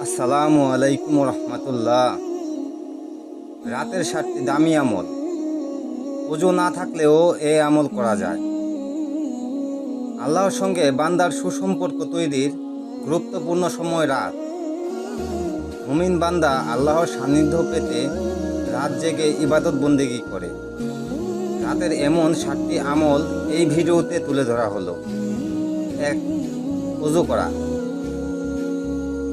আসসালামু আলাইকুম রহমতুল্লাহ। রাতের 7টি দামি আমল, ওযু না থাকলেও এ আমল করা যায়। আল্লাহর সঙ্গে বান্দার সুসম্পর্ক তৈরির গুরুত্বপূর্ণ সময় রাত। মুমিন বান্দা আল্লাহর সান্নিধ্য পেতে রাত জেগে ইবাদত বন্দেগী করে। রাতের এমন 7টি আমল এই ভিডিওতে তুলে ধরা হলো। 1. ওযু করা।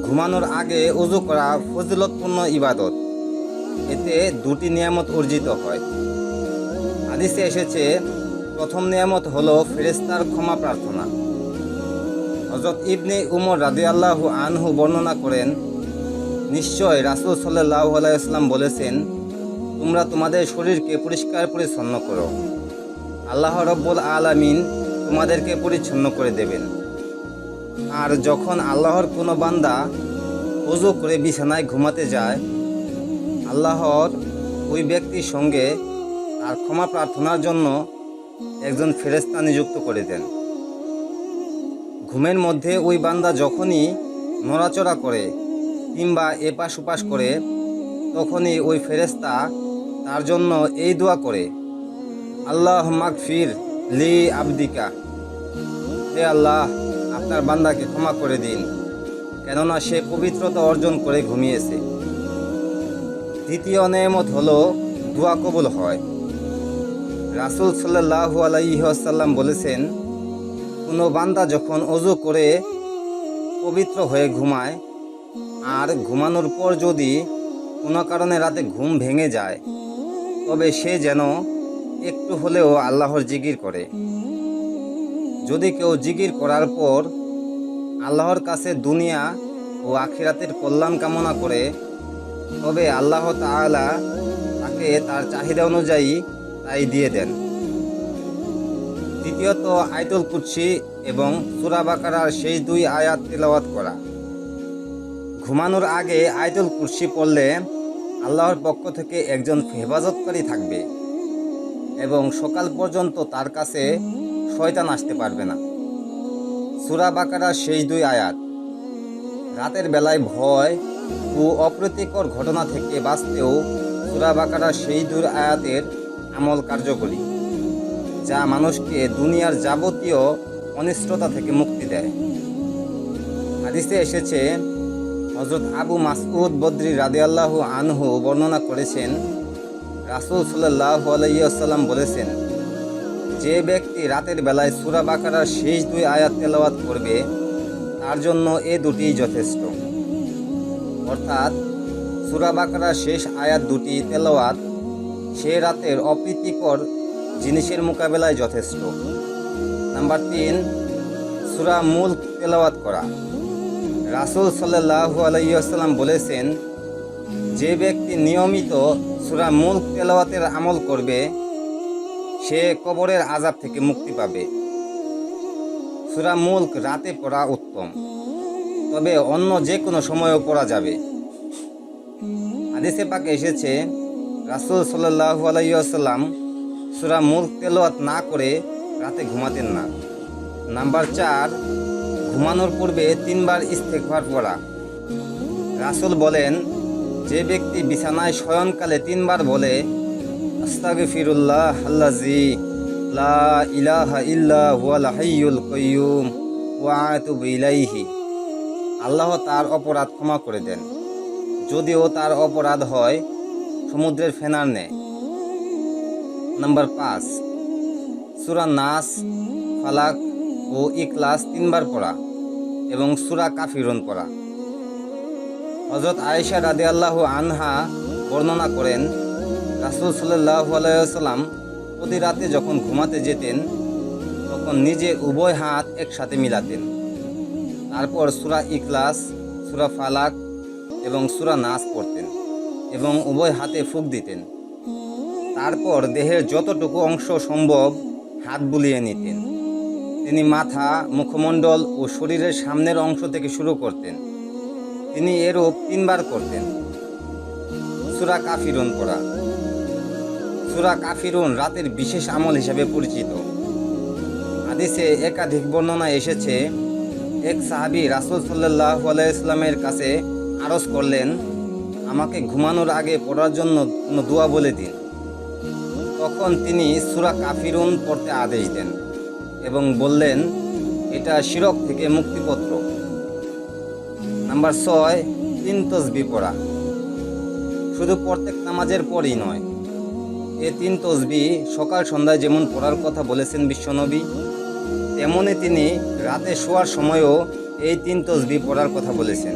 ঘুমানোর আগে ওযু করা ফজিলতপূর্ণ ইবাদত। এতে 2টি নিয়ামত অর্জিত হয়। হাদিসে এসেছে, প্রথম নিয়ামত হলো ফেরেশতার ক্ষমা প্রার্থনা। হযরত ইবনে উমর রাদিয়াল্লাহু আনহু বর্ণনা করেন, নিশ্চয় রাসূল সাল্লাল্লাহু আলাইহি ওয়াসাল্লাম বলেছেন, তোমরা তোমাদের শরীরকে পরিষ্কার পরিচ্ছন্ন করো, আল্লাহ রাব্বুল আলামিন তোমাদেরকে পরিচ্ছন্ন করে দেবেন। আর যখন আল্লাহর কোনো বান্দা ওযু করে বিছানায় ঘুমাতে যায়, আল্লাহর ওই ব্যক্তির সঙ্গে তার ক্ষমা প্রার্থনার জন্য একজন ফেরেশতা নিযুক্ত করে দেন। ঘুমের মধ্যে ওই বান্দা যখনই নড়াচড়া করে কিংবা এপাশ ওপাশ করে, তখনই ওই ফেরেশতা তার জন্য এই দোয়া করে, আল্লাহ মাগফির লি আবদিকা, হে আল্লাহ, আপনার বান্দাকে ক্ষমা করে দিন, কেননা সে পবিত্রতা অর্জন করে ঘুমিয়েছে। দ্বিতীয় নেয়ামত হলো দোয়া কবুল হয়। রাসূল সাল্লাল্লাহু আলাইহি ওয়াসাল্লাম বলেছেন, কোনো বান্দা যখন ওযু করে পবিত্র হয়ে ঘুমায় আর ঘুমানোর পর যদি কোনো কারণে রাতে ঘুম ভেঙে যায়, তবে সে যেন একটু হলেও আল্লাহর জিকির করে। যদি কেউ জিকির করার পর আল্লাহর কাছে দুনিয়া ও আখিরাতের কল্যাণ কামনা করে, তবে আল্লাহ তাআলা তাকে তার চাহিদা অনুযায়ী তাই দিয়ে দেন। দ্বিতীয়ত, আয়াতুল কুরসি এবং সূরা বাকারার শেষ 2 আয়াত তেলাওয়াত করা। ঘুমানোর আগে আয়াতুল কুরসি পড়লে আল্লাহর পক্ষ থেকে একজন হেফাজতকারী থাকবে এবং সকাল পর্যন্ত তার কাছে শয়তান আসতে পারবে না। সূরা বাকারার শেষ 2 আয়াত। রাতের বেলায় ভয় ও অপ্রীতিকর ঘটনা থেকে বাঁচতেও সূরা বাকারার সেই 2 আয়াতের আমল কার্যকরী, যা মানুষকে দুনিয়ার যাবতীয় অনিষ্টতা থেকে মুক্তি দেয়। হাদিসে এসেছে, হযরত আবু মাসউদ বদরি রাদিয়াল্লাহু আনহু বর্ণনা করেছেন, রাসূল সাল্লাল্লাহু আলাইহি ওয়াসাল্লাম বলেছেন, যে ব্যক্তি রাতের বেলায় সূরা বাকারার শেষ 2 আয়াত তেলাওয়াত করবে, তার জন্য এ দুটিই যথেষ্ট। অর্থাৎ সূরা বাকারার শেষ আয়াত 2টি তেলাওয়াত সে রাতের অপ্রীতিকর জিনিসের মোকাবেলায় যথেষ্ট। নাম্বার 3, সূরা মুলক তেলাওয়াত করা। রাসূল সাল্লাল্লাহু আলাইহি ওয়াসাল্লাম বলেছেন, যে ব্যক্তি নিয়মিত সূরা মুলক তেলাওয়াতের আমল করবে, সে কবরের আযাব থেকে মুক্তি পাবে। সূরা মুলক রাতে পড়া উত্তম, তবে অন্য যে কোনো সময়ও পড়া যাবে। হাদিসে পাকে এসেছে, রাসূল সাল্লাল্লাহু আলাইহি ওয়াসাল্লাম সূরা মুলক তেলাওয়াত না করে রাতে ঘুমাতেন না। নাম্বার 4, ঘুমানোর পূর্বে 3 বার ইস্তেগফার পড়া। রাসূল বলেন, যে ব্যক্তি বিছানায় শয়নকালে 3 বার বলে, আস্তাগফিরুল্লাহ আল্লাযী লা ইলাহা ইল্লা হুয়াল হাইয়ুল কাইয়্যুম ওয়া আতুবু ইলাইহি, আল্লাহ তার অপরাধ ক্ষমা করে দেন, যদিও তার অপরাধ হয় সমুদ্রের ফেনার ন্যায়। নাম্বার 5, সূরা নাস, ফালাক ও ইখলাস 3 বার পড়া এবং সূরা কাফিরুন পড়া। হযরত আয়েশা রাদিয়াল্লাহু আনহা বর্ণনা করেন, রাসূল সাল্লাল্লাহু আলাইহি ওয়াসাল্লাম প্রতি রাতে যখন ঘুমাতে যেতেন, তখন নিজে উভয় হাত একসাথে মিলাতেন, তারপর সূরা ইখলাস, সূরা ফালাক এবং সূরা নাস পড়তেন এবং উভয় হাতে ফুঁক দিতেন। তারপর দেহের যতটুকু অংশ সম্ভব হাত বুলিয়ে নিতেন। তিনি মাথা, মুখমণ্ডল ও শরীরের সামনের অংশ থেকে শুরু করতেন। তিনি এরূপ 3 বার করতেন। সূরা কাফিরুন পড়া। সূরা কাফিরুন রাতের বিশেষ আমল হিসেবে পরিচিত। হাদিসে একাধিক বর্ণনা এসেছে, এক সাহাবী রাসূল সাল্লাল্লাহু আলাইহি ওয়াসাল্লামের কাছে আরজ করলেন, আমাকে ঘুমানোর আগে পড়ার জন্য কোনো দোয়া বলে দিন। তখন তিনি সূরা কাফিরুন পড়তে আদেশ দেন এবং বললেন, এটা শিরক থেকে মুক্তিপত্র। নাম্বার 6, 3 তসবিহ পড়া। শুধু প্রত্যেক নামাজের পরই নয়, এই 3 তসবিহ সকাল সন্ধ্যায় যেমন পড়ার কথা বলেছেন বিশ্বনবী, তেমনি তিনি রাতে শোয়ার সময়ও এই 3 তসবিহ পড়ার কথা বলেছেন।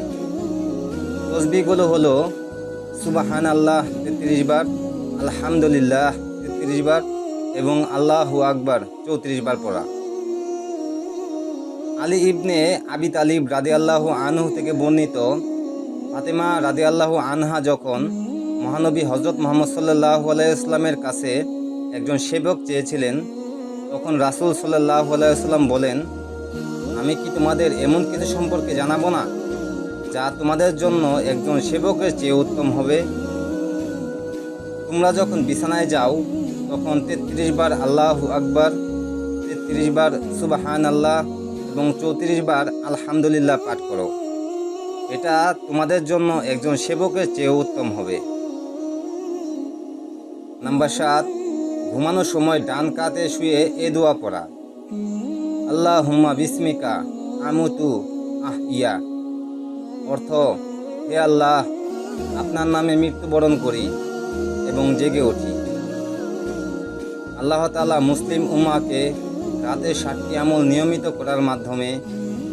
তসবিহগুলো হলো সুবহান আল্লাহ 33 বার, আলহামদুলিল্লাহ 33 বার এবং আল্লাহু আকবার 34 বার পড়া। আলী ইবনে আবি তালিব রাদিয়াল্লাহু আনহু থেকে বর্ণিত, ফাতেমা রাদিয়াল্লাহু আনহা যখন মহানবী হযরত মুহাম্মদ সাল্লাল্লাহু আলাইহি ওয়াসাল্লামের কাছে একজন সেবক চেয়েছিলেন, তখন রাসূল সাল্লাল্লাহু আলাইহি ওয়াসাল্লাম বলেন, আমি কি তোমাদের এমন কিছু সম্পর্কে জানাবো না যা তোমাদের জন্য একজন সেবকের চেয়ে উত্তম হবে? তোমরা যখন বিছানায় যাও তখন 33 বার আল্লাহু আকবার, 33 বার সুবহান আল্লাহ এবং 34 বার আলহামদুলিল্লাহ পাঠ করো। এটা তোমাদের জন্য একজন সেবকের চেয়ে উত্তম হবে। নাম্বার 7, ঘুমানোর সময় ডান কাতে শুয়ে এ দোয়া পড়া। আল্লাহুম্মা বিসমিকা আমুতু আহিয়া। অর্থ, হে আল্লাহ, আপনার নামে মৃত্যুবরণ করি এবং জেগে উঠি। আল্লাহ তাআলা মুসলিম উম্মাহকে রাতের 7টি আমল নিয়মিত করার মাধ্যমে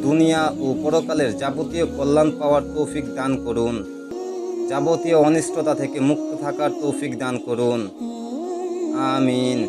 দুনিয়া ও পরকালের যাবতীয় কল্যাণ পাওয়ার তৌফিক দান করুন। যাবতীয় অনিষ্টতা থেকে মুক্ত থাকার তৌফিক দান করুন। আমিন।